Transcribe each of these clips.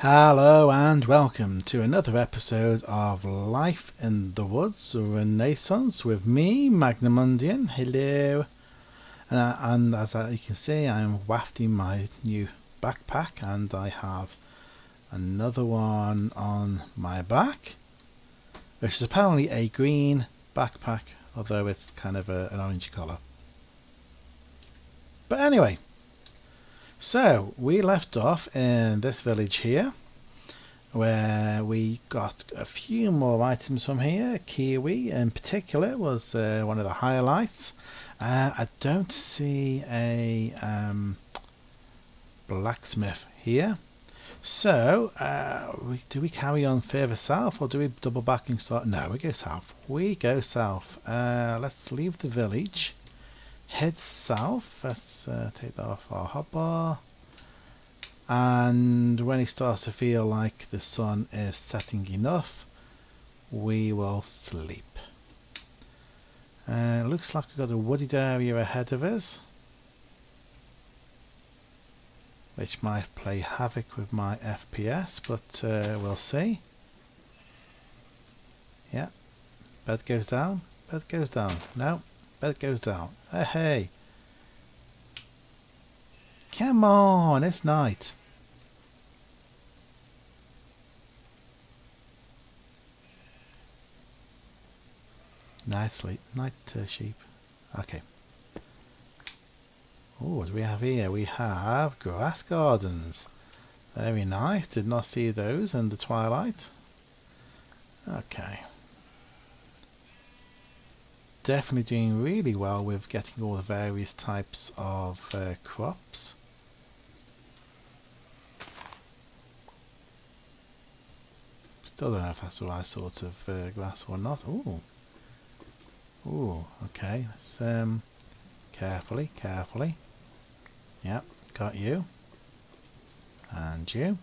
Hello and welcome to another episode of Life in the Woods Renaissance with me, Magnamundian. Hello. And as you can see, I'm wafting my new backpack and I have another one on my back, which is apparently a green backpack, although it's kind of an orangey colour. But anyway, so we left off in this village here, where we got a few more items from here. Kiwi in particular was one of the highlights. I don't see a blacksmith here. So, do we carry on further south or do we double back and start? No, we go south. We go south. Let's leave the village. Head south. Let's take that off our hotbar. And when it starts to feel like the sun is setting enough, we will sleep. Looks like we've got a wooded area ahead of us, which might play havoc with my FPS, but we'll see. Yeah, bed goes down, bed goes down. No, bed goes down. Hey, come on, it's night. Night sleep, night sheep. Okay. Oh, what do we have here? We have grass gardens. Very nice. Did not see those in the twilight. Okay. Definitely doing really well with getting all the various types of crops. Still don't know if that's the right sort of grass or not. Ooh. Ooh, okay. Let's carefully. Yep, got you. And you.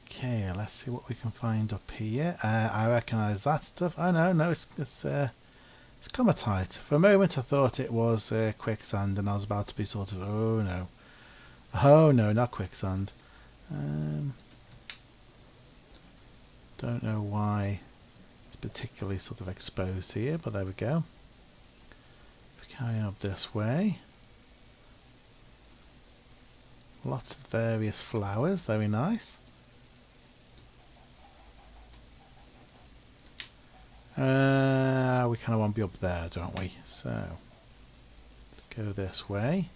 Okay, let's see what we can find up here. I recognise that stuff. Oh no, it's comatite. For a moment I thought it was quicksand, and I was about to be sort of, oh no, not quicksand. Don't know why it's particularly sort of exposed here, but there we go. If we carry on this way, lots of various flowers, very nice. We kind of want to be up there, don't we? So let's go this way.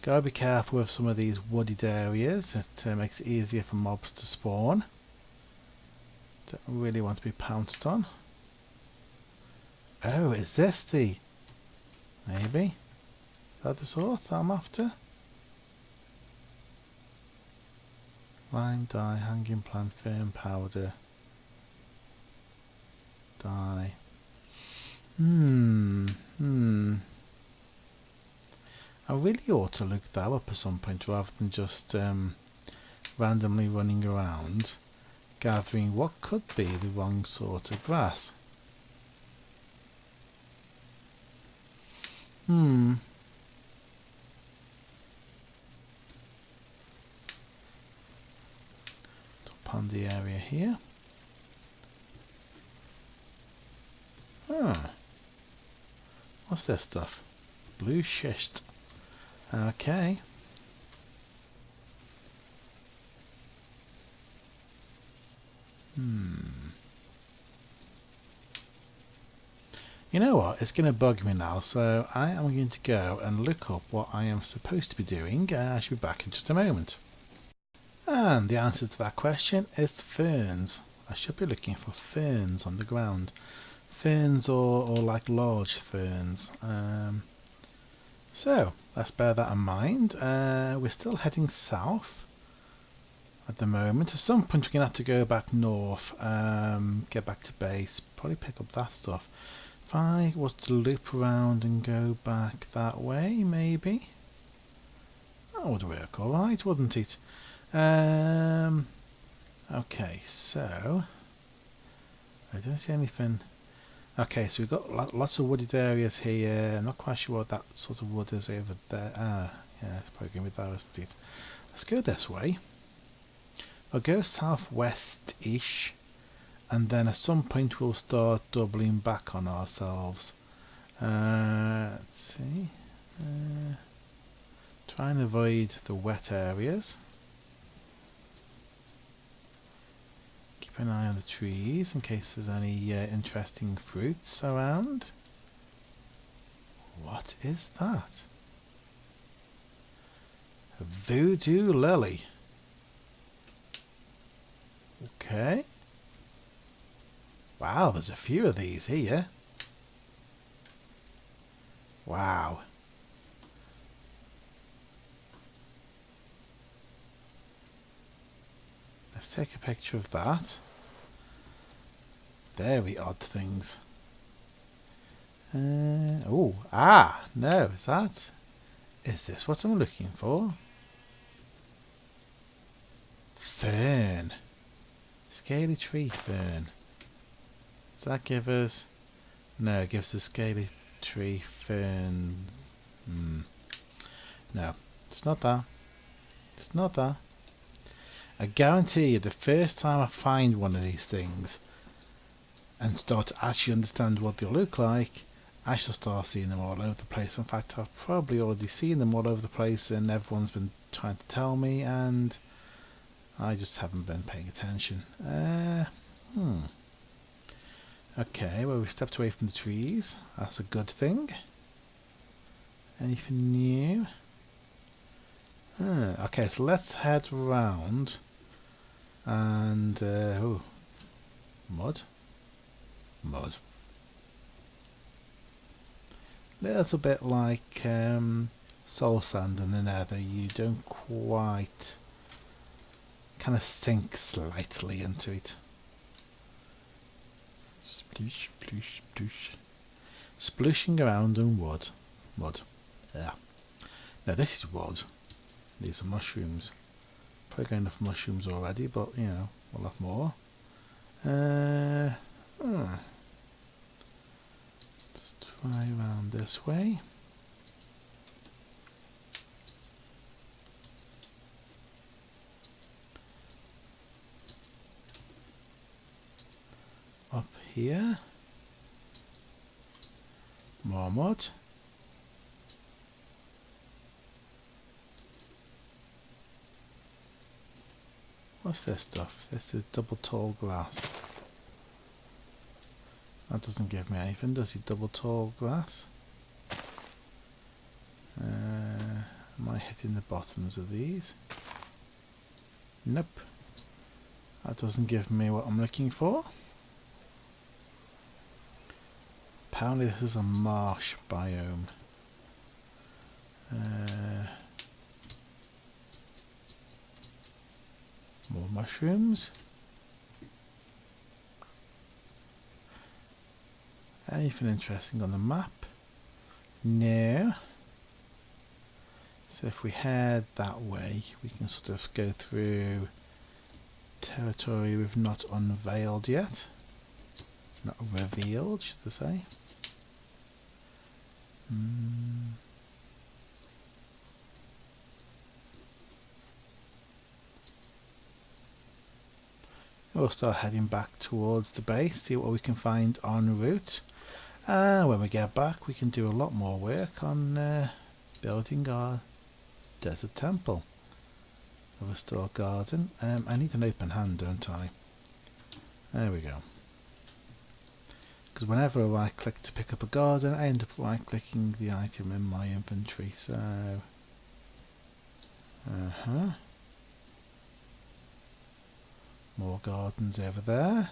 Gotta be careful with some of these wooded areas. It makes it easier for mobs to spawn. Don't really want to be pounced on. Oh, is this the... Maybe? Is that the sort that I'm after? Lime dye, hanging plant, fern powder. Dye. I really ought to look that up at some point rather than just randomly running around gathering what could be the wrong sort of grass. Top on the area here. What's this stuff? Blue schist. Okay. You know what? It's going to bug me now, so I am going to go and look up what I am supposed to be doing. I should be back in just a moment. And the answer to that question is ferns. I should be looking for ferns on the ground. Ferns or like large ferns. So let's bear that in mind. We're still heading south at the moment. At some point we're going to have to go back north, get back to base, probably pick up that stuff. If I was to loop around and go back that way, maybe that would work alright, wouldn't it? Okay, so I don't see anything. Okay, so we've got lots of wooded areas here. I'm not quite sure what that sort of wood is over there. Ah, yeah, it's probably going to be that, isn't it? Let's go this way. We'll go southwest-ish, and then at some point we'll start doubling back on ourselves. Let's see. Try and avoid the wet areas. Keep an eye on the trees in case there's any interesting fruits around. What is that? A voodoo lily. Okay. Wow, there's a few of these here. Wow. Let's take a picture of that. Very odd things. No, is that? Is this what I'm looking for? Fern. Scaly tree fern. Does that give us... No, it gives us scaly tree fern. No, it's not that. It's not that. I guarantee you the first time I find one of these things and start to actually understand what they look like, I shall start seeing them all over the place. In fact, I've probably already seen them all over the place and everyone's been trying to tell me and I just haven't been paying attention. Okay, well, we've stepped away from the trees. That's a good thing. Anything new? Okay, so let's head round and mud. Little bit like soul sand in the nether. You don't quite kind of sink slightly into it. Sploosh, sploosh, sploosh. Splooshing around in wood. Mud. Yeah. Now this is wood. These are mushrooms. Probably got enough mushrooms already, but you know, we'll have more. Let's try around this way. Up here. More mud. What's this stuff? This is double tall glass. That doesn't give me anything, does it? Double tall glass. Am I hitting the bottoms of these? Nope. That doesn't give me what I'm looking for. Apparently this is a marsh biome. More mushrooms. Anything interesting on the map? No. So if we head that way, we can sort of go through territory we've not unveiled yet. Not revealed, should I say. We'll start heading back towards the base, see what we can find en route. When we get back, we can do a lot more work on building our desert temple. A restored garden. I need an open hand, don't I? There we go. Because whenever I right click to pick up a garden, I end up right clicking the item in my inventory. So, more gardens over there.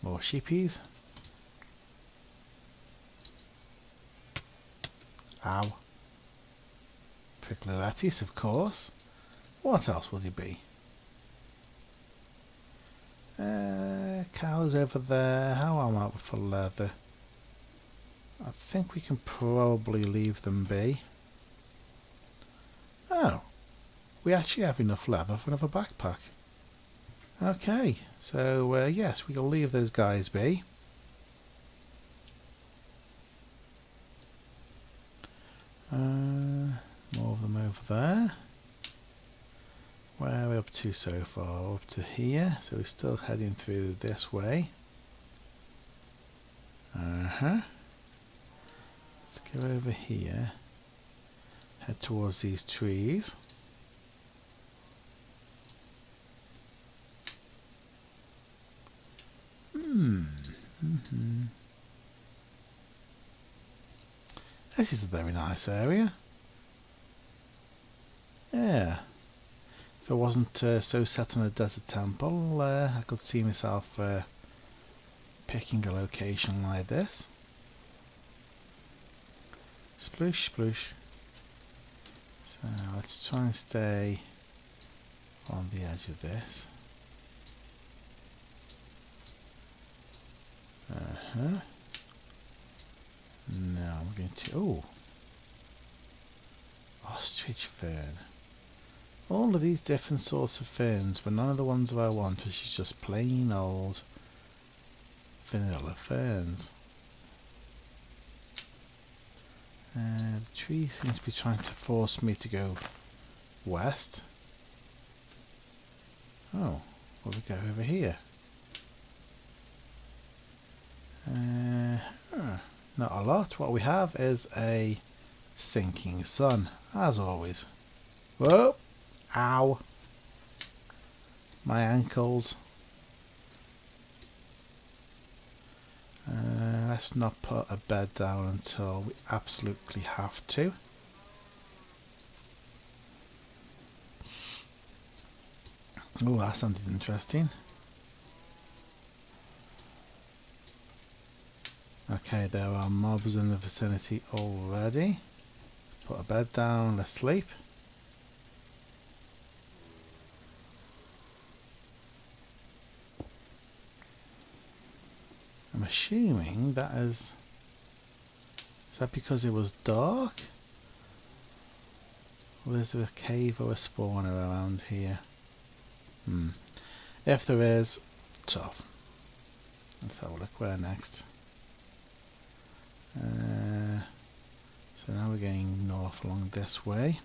More sheepies. Ow. Prickly lettuce, of course. What else would it be? Cows over there. How am I for leather? I think we can probably leave them be. Oh. We actually have enough leather for another backpack. Okay, so yes, we'll leave those guys be. More of them over there. Where are we up to so far? Up to here, so we're still heading through this way. Let's go over here. Head towards these trees. This is a very nice area. Yeah. If I wasn't so set on a desert temple, I could see myself picking a location like this. Sploosh, sploosh. So let's try and stay on the edge of this. Now I'm going to... Oh! Ostrich fern. All of these different sorts of ferns, but none of the ones that I want, which is just plain old vanilla ferns. The tree seems to be trying to force me to go west. Oh, well, we go over here. Not a lot. What we have is a sinking sun, as always. Whoa! Ow! My ankles. Let's not put a bed down until we absolutely have to. Oh, that sounded interesting. Okay, there are mobs in the vicinity already. Put a bed down, let's sleep. I'm assuming that is that because it was dark? Or is there a cave or a spawner around here? If there is, tough. Let's have a look. Where next? So now we're going north along this way.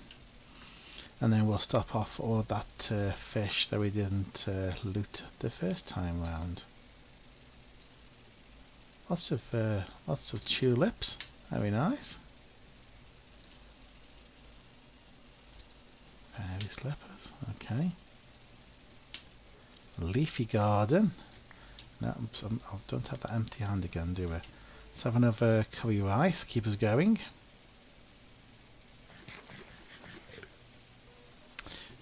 And then we'll stop off all of that fish that we didn't loot the first time round. Lots of tulips, very nice. Fairy slippers, okay. Leafy garden. No, I don't have that empty hand again, do we? Let's have another curry rice, keep us going.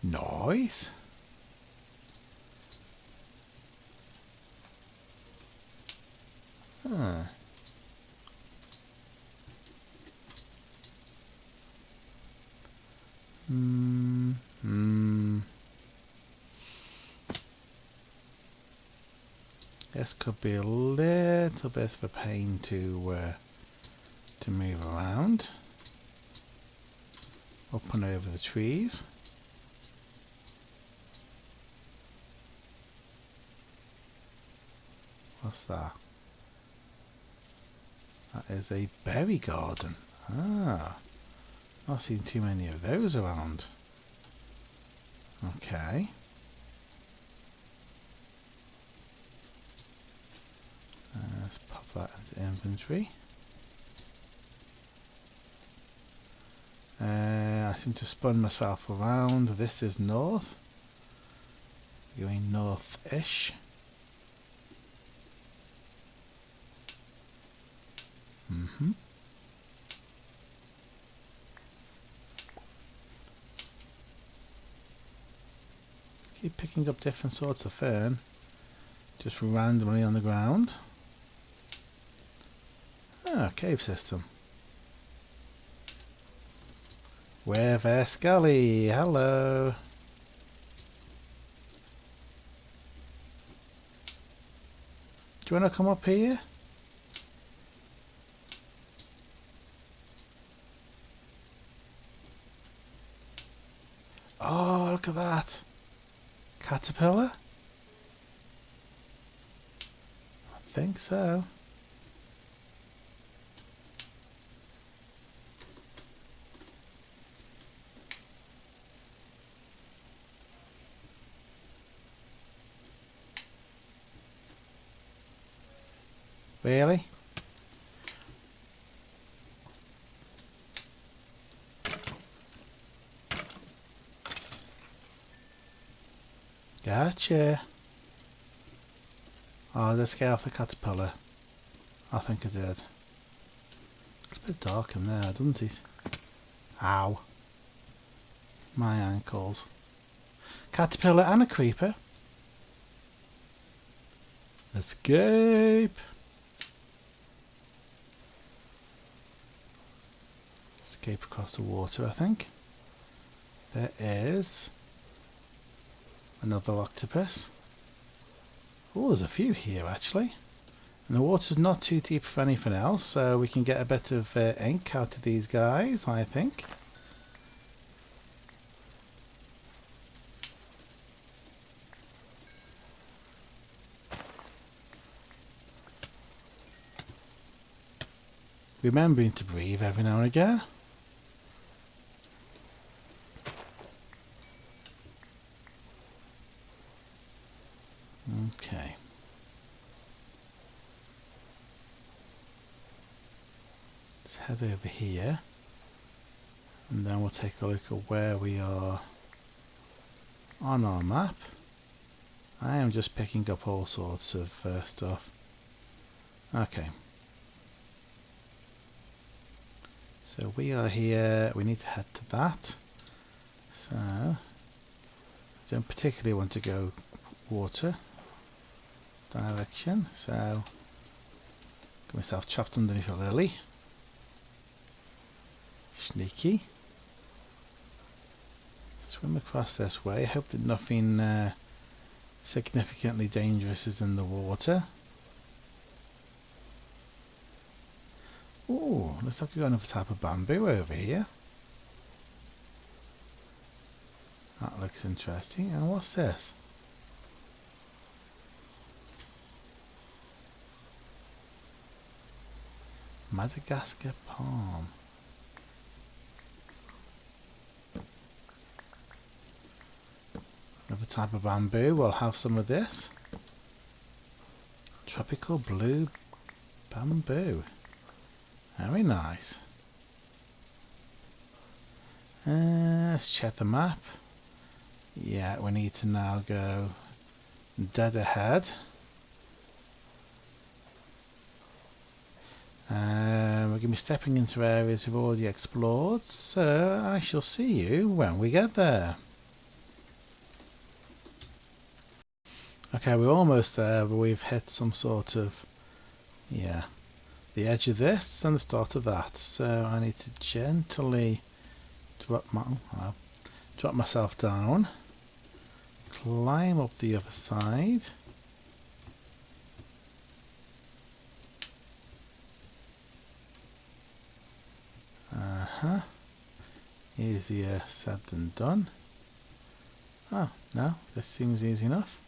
Nice. Huh. This could be a little bit of a pain to move around. Up and over the trees. What's that? That is a berry garden. Ah, not seen too many of those around. Okay. Let's pop that into inventory. I seem to spun myself around. This is north. Going north-ish. Keep picking up different sorts of fern, just randomly on the ground. Ah, cave system. Where's Scully? Hello. Do you want to come up here? Oh, look at that. Caterpillar? think so. Really? Gotcha. Oh, did I scare off the caterpillar? I think I did. It's a bit dark in there, doesn't it? Ow. My ankles. Caterpillar and a creeper. Escape. Escape across the water, I think. There is another octopus. Oh, there's a few here actually. And the water's not too deep for anything else, so we can get a bit of ink out of these guys, I think. Remembering to breathe every now and again. Okay. Let's head over here. And then we'll take a look at where we are on our map. I am just picking up all sorts of stuff. Okay. So we are here, we need to head to that. So, I don't particularly want to go water direction, so get myself trapped underneath a lily. Sneaky. Swim across this way, hope that nothing significantly dangerous is in the water. Oh, looks like we've got another type of bamboo over here. That looks interesting. And what's this? Madagascar palm. Another type of bamboo. We'll have some of this. Tropical blue bamboo. Very nice. Let's check the map. Yeah, we need to now go dead ahead. We're going to be stepping into areas we've already explored, so I shall see you when we get there. Okay, we're almost there, but we've hit some sort of, yeah, the edge of this and the start of that. So I need to gently drop myself down, climb up the other side. Easier said than done. Oh, no, this seems easy enough.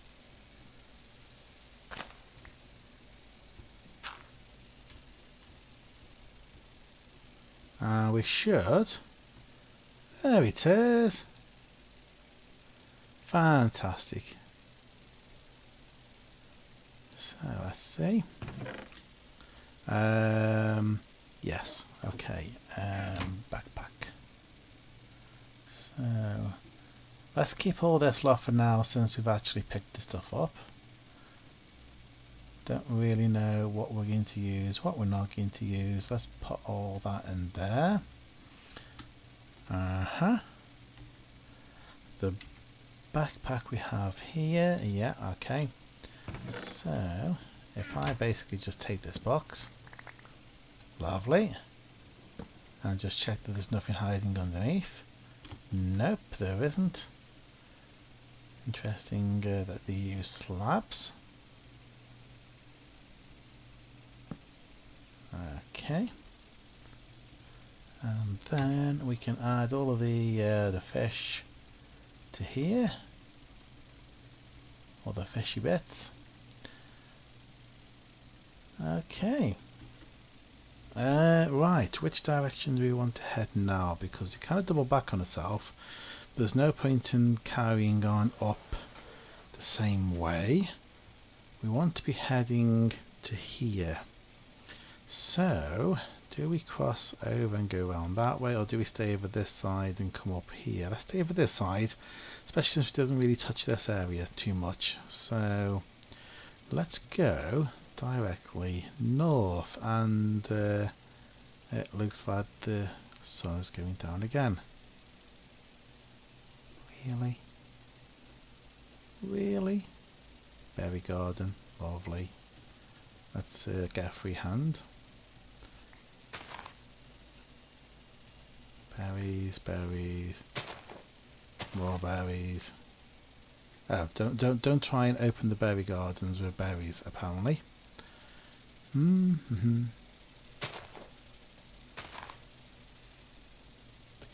We should. There it is. Fantastic. So let's see. Yes. Okay. Backpack. So let's keep all this lot for now, since we've actually picked the stuff up. Don't really know what we're going to use, what we're not going to use. Let's put all that in there. The backpack we have here, yeah, okay. So if I basically just take this box, lovely, and just check that there's nothing hiding underneath. Nope, there isn't. Interesting that they use slabs. Okay, and then we can add all of the fish to here, all the fishy bits. Okay. Right, which direction do we want to head now? Because you kind of double back on itself. There's no point in carrying on up the same way. We want to be heading to here. So, do we cross over and go around that way, or do we stay over this side and come up here? Let's stay over this side, especially since it doesn't really touch this area too much. So, let's go directly north, and it looks like the sun is going down again. Really? Really? Berry garden, lovely. Let's get a free hand. Berries, berries, more berries. Oh, don't try and open the berry gardens with berries, apparently.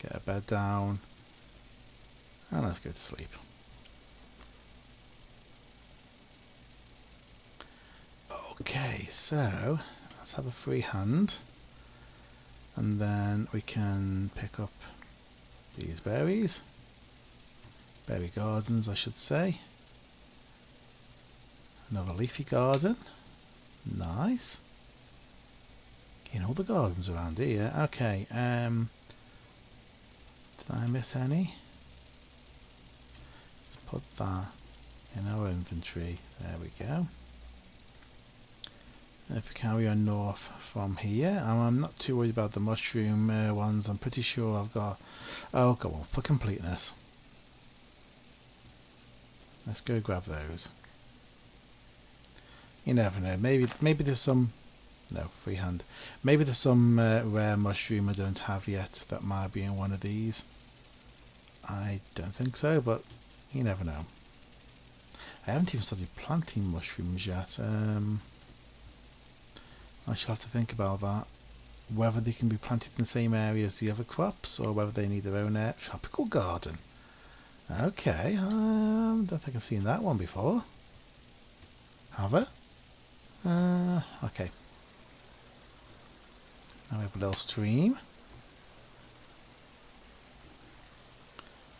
Get a bed down, and let's go to sleep. Okay, so let's have a free hand, and then we can pick up these berries. Berry gardens, I should say. Another leafy garden. Nice. Getting all the gardens around here. Okay, did I miss any? Let's put that in our inventory. There we go. If we carry on north from here, I'm not too worried about the mushroom ones. I'm pretty sure I've got... Oh, go on, for completeness. Let's go grab those. You never know. Maybe there's some... No, free hand. Maybe there's some rare mushroom I don't have yet that might be in one of these. I don't think so, but you never know. I haven't even started planting mushrooms yet. I shall have to think about that. Whether they can be planted in the same area as the other crops, or whether they need their own tropical garden. Okay, don't think I've seen that one before. Have I? Okay. Now we have a little stream.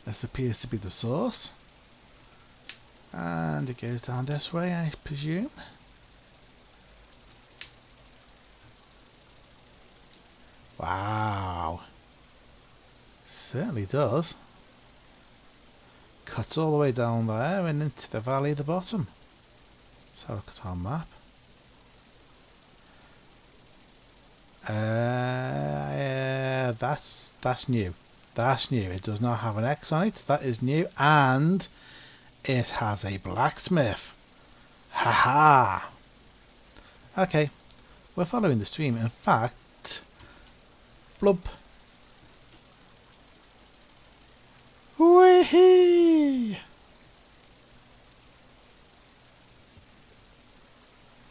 This appears to be the source. And it goes down this way, I presume. Wow. Certainly does. Cuts all the way down there and into the valley at the bottom. Let's have a look at our map. That's new. That's new. It does not have an X on it. That is new. And it has a blacksmith. Haha. Okay. We're following the stream. In fact, blub. Whee!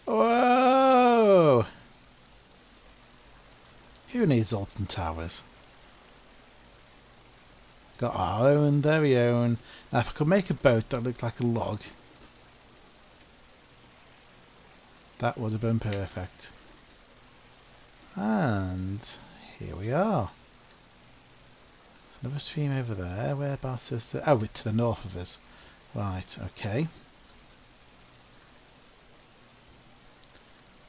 Whoa! Who needs Alton Towers? Got our own, very own. Now, if I could make a boat that looked like a log, that would have been perfect. And here we are. There's another stream over there. Whereabouts is the... Oh, to the north of us. Right, okay.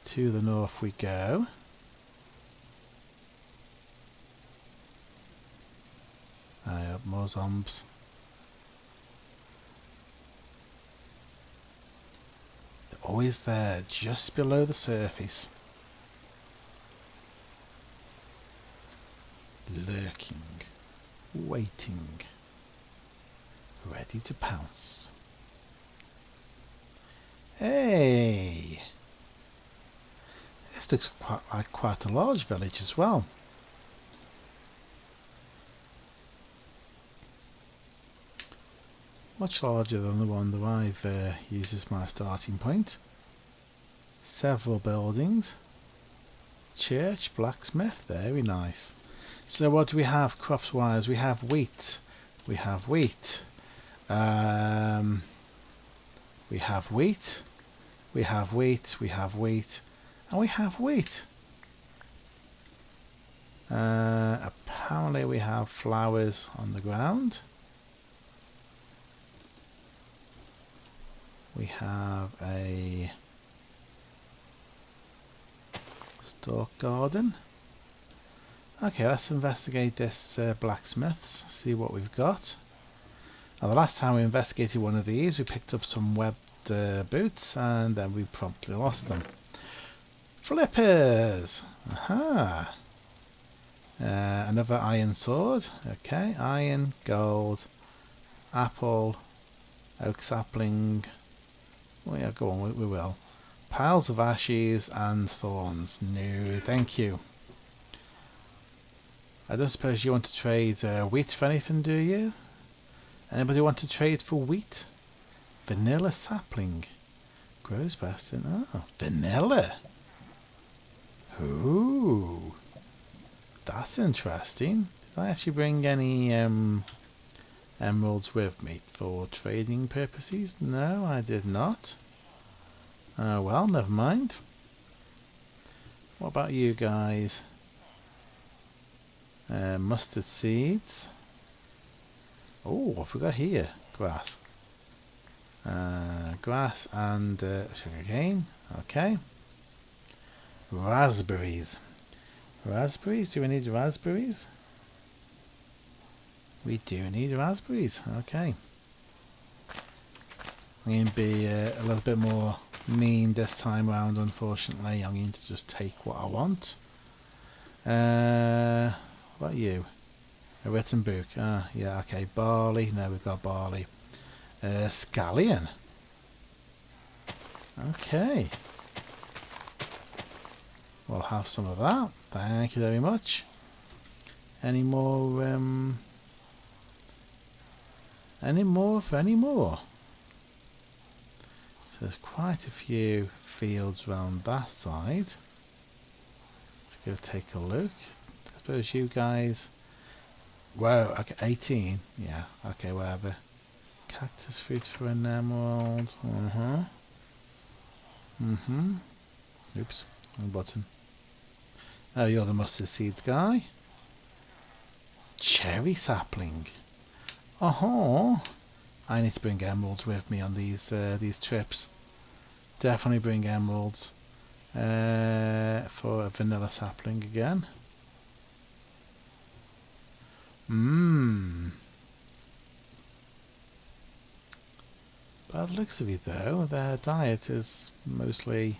To the north we go. I have more zombies. They're always there, just below the surface. Lurking, waiting, ready to pounce. Hey! This looks quite a large village as well. Much larger than the one that I've used as my starting point. Several buildings. Church, blacksmith, very nice. So what do we have crops wise? We have wheat. We have wheat. We have wheat. We have wheat. We have wheat. And we have wheat. Apparently we have flowers on the ground. We have a stalk garden. Okay, let's investigate this blacksmith's, see what we've got. Now, the last time we investigated one of these, we picked up some webbed boots and then we promptly lost them. Flippers! Aha! Another iron sword. Okay, iron, gold, apple, oak sapling. Oh yeah, go on, we will. Piles of ashes and thorns. No, thank you. I don't suppose you want to trade wheat for anything, do you? Anybody want to trade for wheat? Vanilla sapling. Grows best in... Oh, vanilla. Ooh. That's interesting. Did I actually bring any emeralds with me for trading purposes? No, I did not. Well, never mind. What about you guys? Mustard seeds. Oh, what have we got here? Grass. Grass and sugarcane. Okay. Raspberries. Raspberries? Do we need raspberries? We do need raspberries. Okay. I'm going to be a little bit more mean this time around, unfortunately. I'm going to just take what I want. What about you? A written book. Ah, yeah, okay. Barley. No, we've got barley. Scallion. Okay. We'll have some of that. Thank you very much. Any more? Any more for any more? So there's quite a few fields around that side. Let's go take a look. I suppose you guys... Whoa, okay, 18. Yeah, okay, whatever. Cactus fruits for an emerald. Oops, wrong button. Oh, you're the mustard seeds guy. Cherry sapling. Oh, I need to bring emeralds with me on these trips. Definitely bring emeralds for a vanilla sapling again. By the looks of it, though, their diet is mostly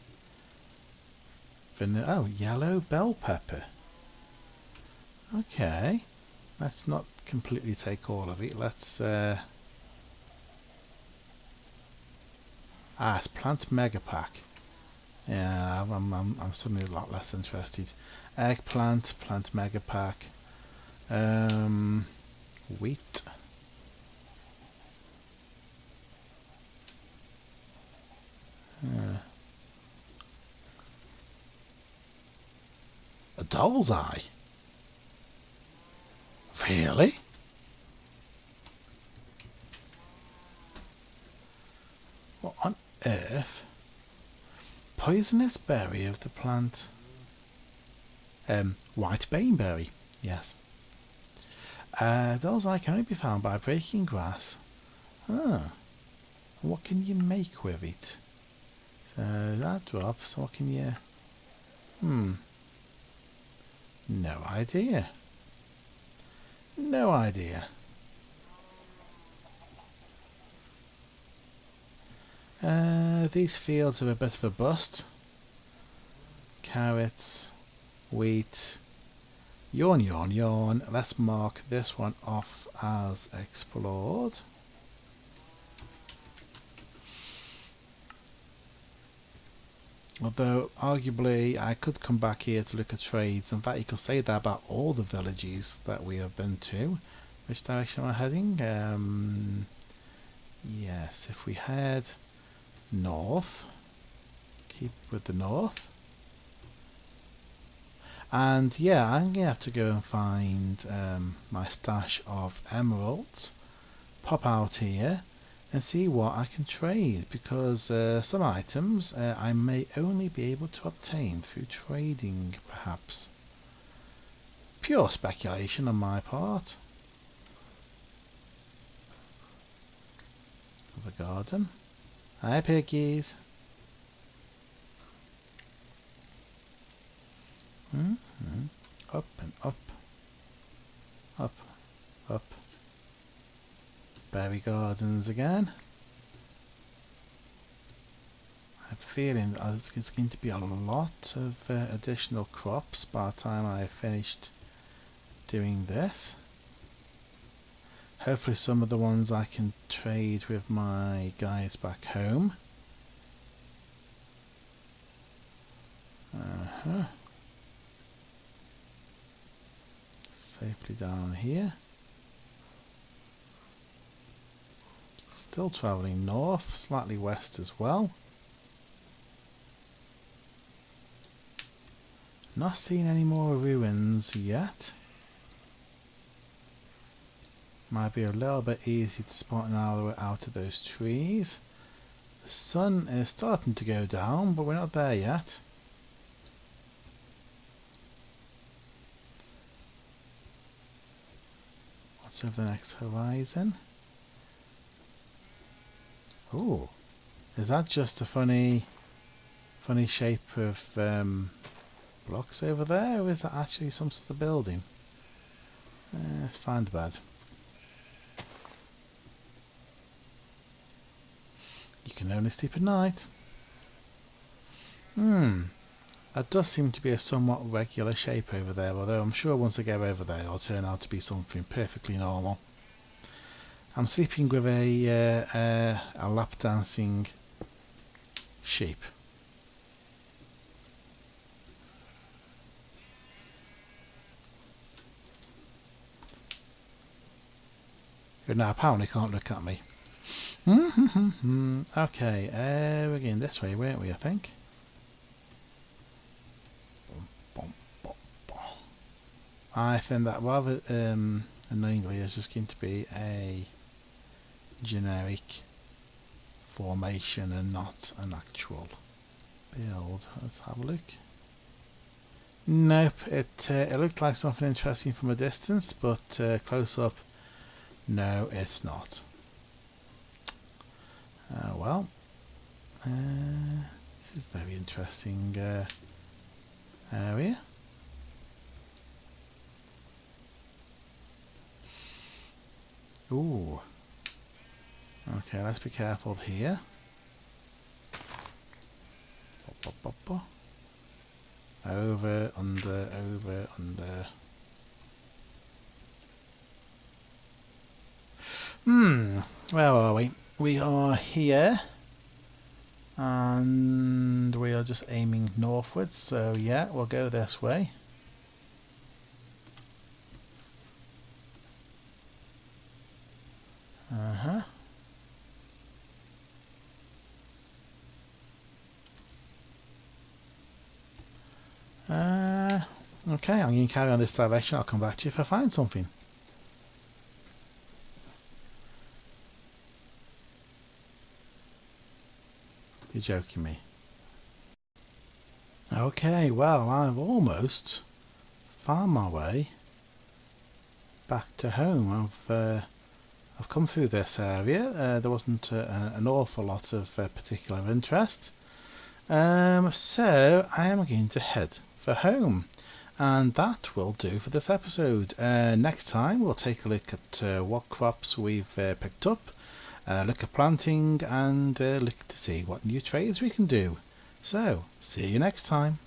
vanilla. Oh, yellow bell pepper. Okay, let's not completely take all of it. Let's it's plant mega pack. Yeah, I'm suddenly a lot less interested. Eggplant, plant mega pack. Wheat. A doll's eye? Really? What on earth? Poisonous berry of the plant. White baneberry. Yes. Doll's eye can only be found by breaking grass. What can you make with it? So that drops. What can you... No idea. No idea. These fields are a bit of a bust. Carrots, wheat, yawn, yawn, yawn. Let's mark this one off as explored. Although, arguably, I could come back here to look at trades. In fact, you could say that about all the villages that we have been to. Which direction am I heading? Yes, if we head north, keep with the north. And yeah, I'm going to have to go and find my stash of emeralds. Pop out here. and see what I can trade, because some items I may only be able to obtain through trading, perhaps. Pure speculation on my part. Of a garden. Hi piggies. Up and up. Up. Up. Berry gardens again. I have a feeling it's going to be a lot of additional crops by the time I have finished doing this. Hopefully some of the ones I can trade with my guys back home. Safely down here. Still travelling north, slightly west as well. Not seeing any more ruins yet. Might be a little bit easy to spot now out of those trees. The sun is starting to go down, but we're not there yet. What's over the next horizon? Oh, is that just a funny shape of blocks over there, or is that actually some sort of building? Let's find the bed. You can only sleep at night. That does seem to be a somewhat regular shape over there, although I'm sure once I get over there it'll turn out to be something perfectly normal. I'm sleeping with a lap dancing sheep. Who now apparently can't look at me. Okay, we're going this way, weren't we, I think? I think that rather annoyingly is just going to be a generic formation and not an actual build. Let's have a look. Nope, it looked like something interesting from a distance, but close up, no, it's not. Well, this is a very interesting area. Ooh. Okay, let's be careful here. Over, under, over, under. Where are we? We are here. And we are just aiming northwards, so yeah, we'll go this way. Okay, I'm going to carry on this direction. I'll come back to you if I find something. You're joking me. Okay, well, I've almost found my way back to home. I've come through this area. There wasn't an awful lot of particular interest. So I am going to head for home. And that will do for this episode. Next time we'll take a look at what crops we've picked up, look at planting, and look to see what new trades we can do. So, see you next time.